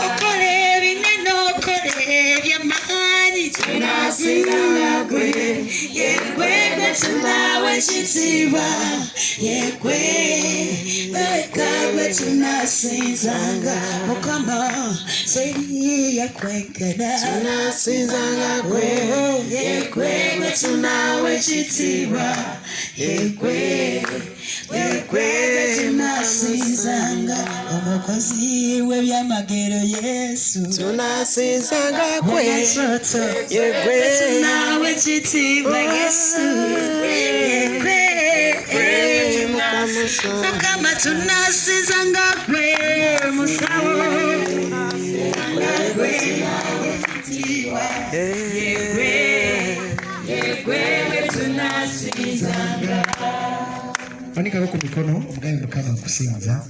okole bineno okole by'amaanyi tunasinganga gwe yegwe tunawe ekitiibwa yegwe gwe tunasinzanga mukama seri yakwenkana tunasinzanga gwe yegwe tunawe ekitiibwa yegwe tunasinzanga omukozi w'ebyamagero Yesu tunasinzanga gwe yegwe tunawe ekitiibwa Yesu yegwe mukama tunasinzanga gwe musawo yegwe tunasinzanga. Manika ku mikono omugambe mukama nkusinza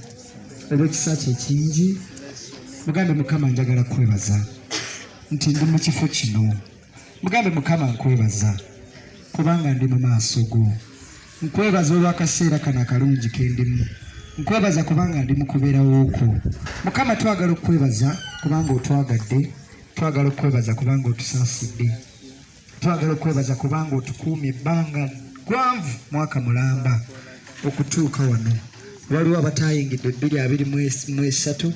olw'ekisa kye kingi mugambe mukama njagala kwebaza nti ndi mu kifo kino mugambe mukama nkwebaza kubanga ndi mu maaso go nkwebaza olw'akaseera kano akalungi ke ndimu nkwebaza kubanga ndi mu kubeerawo okwo mukama twagala okwebaza kubanga otwagadde twagala okwebaza kubanga otusaasidde twagala okwebaza kubanga otukuumye ebbanga gwanvu mwaka mulamba okutuuka wano waliwo abatayingidde 2023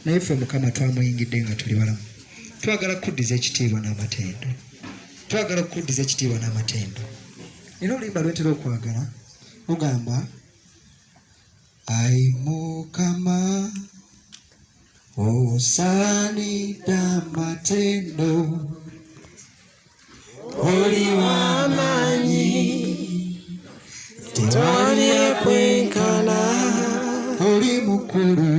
naye ffe mukama twamuyingidde nga tuli balamu twagala kuddiza ekitiibwa n'amatendo twagala okuddiza ekitiibwa n'amatendo era olimba lwentera okwagala ogamba ai mukama osaanidde amatendo oli w'amaanyi tewali akwenkana oli mukulu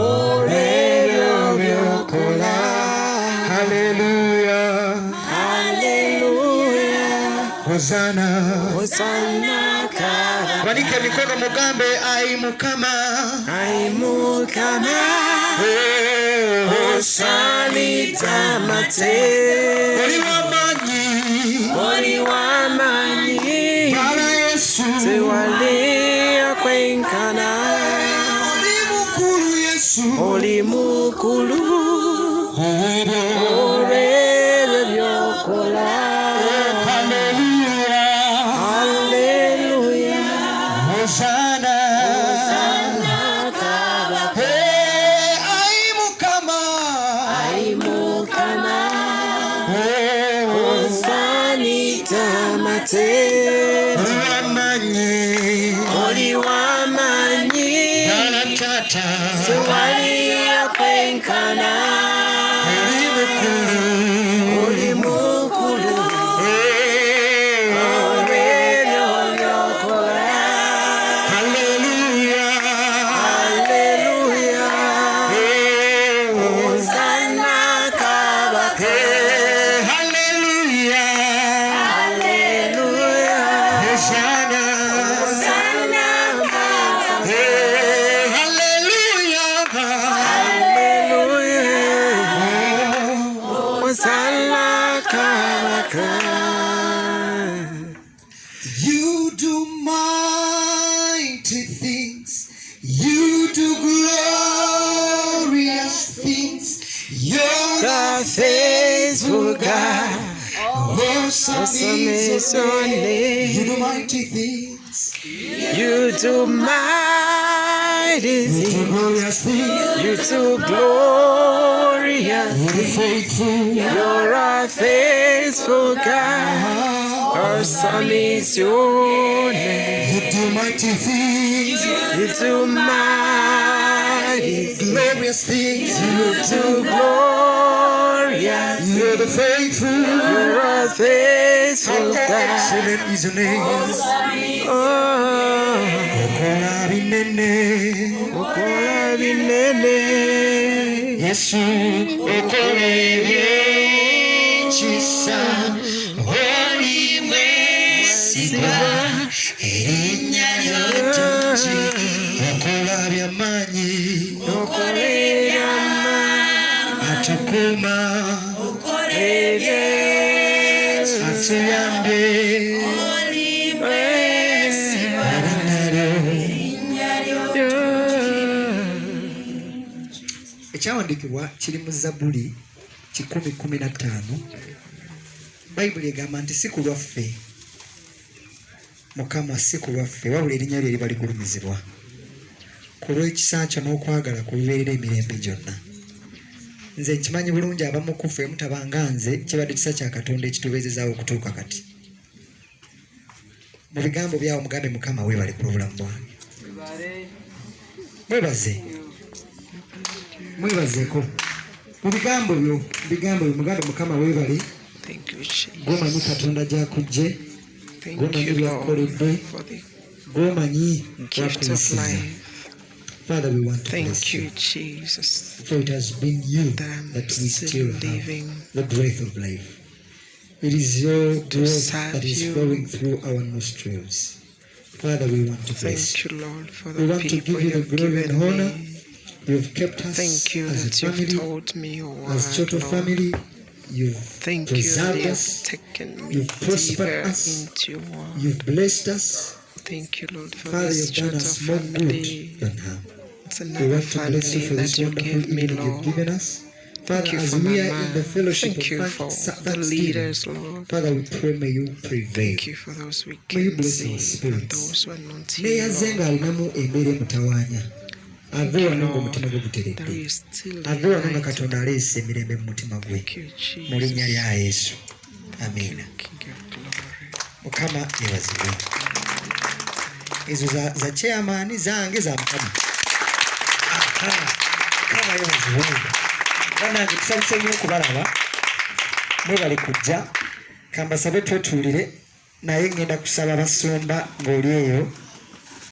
olw'ebyo by'okola. haleluya hosana kaba banike emikono mugambe ai mukama osaanidde amatendo oli w'amaanyi Bwana Yesu tewali akwenkana oli mukulu olw'ebyo by'okola. Haleluya hosana ai mukama osaanidde amatendo oli w'amaanyi tewali akwenkana oli mukulu olw'ebyo by'okola. Haleluya hosana kabaka haleluya hosana hosana kabaka. You do mighty things, you do glorious things, you're The faithful God, awesome is your name. You do mighty things, you do mighty you do things, glorious things, you do glorious you're things. faithful, You're a faithful God, awesome is your name. you do mighty things, You do mighty things, glorious things, you do glorious things. you're the faithful, You're a faithful God. excellent is your name. Oh, Okola binene, okola binene. Yesu okola ebyekisa, oli mwesigwa, erinnya lyo ddungi, okola by'amaanyi, Okola eby'amaanyi. atukuma, atuyambe, erinnya lyo ekyawandiikibwa kiri mu Zabbuli 1:15. Bayibuli egamba nti si ku lwaffe Mukama, si ku lwaffe, wabula erinnya lye liba ligulumizibwa, ku lw'ekisa kyo n'okwagala kubibeerera emirembe gyonna. Nze nkimanyi bulungi abamu ku ffe mutabanga nze kibadde kisa kya Katonda ekitubeezezaawo okutuuka kati. Mu bigambo byawo mugambe Mukama weebale ku bulamu bwange. Mwebazeeko mu bigambo byo mugambe Mukama weebale. Gw'omanyi Katonda gy'akujje, gw'omanyi by'akoledde, gw'omanyi wakuyisiza. Father, we want to bless you. Jesus. For it has been you that we still have the breath of life. It is your breath that is flowing through our nostrils. Father, we want to bless Thank you, Lord, for We the want to people give you the you've glory and given honor. me. You have kept us Thank you as that a you've family, taught me your word, as total Lord. family. You've Thank you that preserved you us. have taken me You've prospered deeper us. into your word. You've blessed us. Thank you, Lord, for Father, this you've done church us of more good family. than harm. It's We another want to bless you family for this that you wonderful gave me, evening you've Lord. given us. Father, Thank you as for we my are in the man. fellowship Thank you of for the Thanksgiving, leaders, Lord. Father, we pray may you prevail. Thank you for those we May you can bless our see and spirits. those who are not Naye here, yazze Lord. ng'alinamu embeera emutawaanya. Thank Ave you, wano Lord. ng'omutima gwe There guteredde. is still Ave wano nga light. Katonda aleese emirembe mu mutima gwe. Thank you, Mu linnya Jesus. lya Yesu. Amiina. King of glory. Mukama yeebazibwe. Ezo za chairman zange za Mukama. Mukama yeebazibwe. Bannange tusanyuse nnyo okubalaba. Mwebale kujja. Kambasabe twetuulire naye ngenda kusaba basumba ng'oli eyo.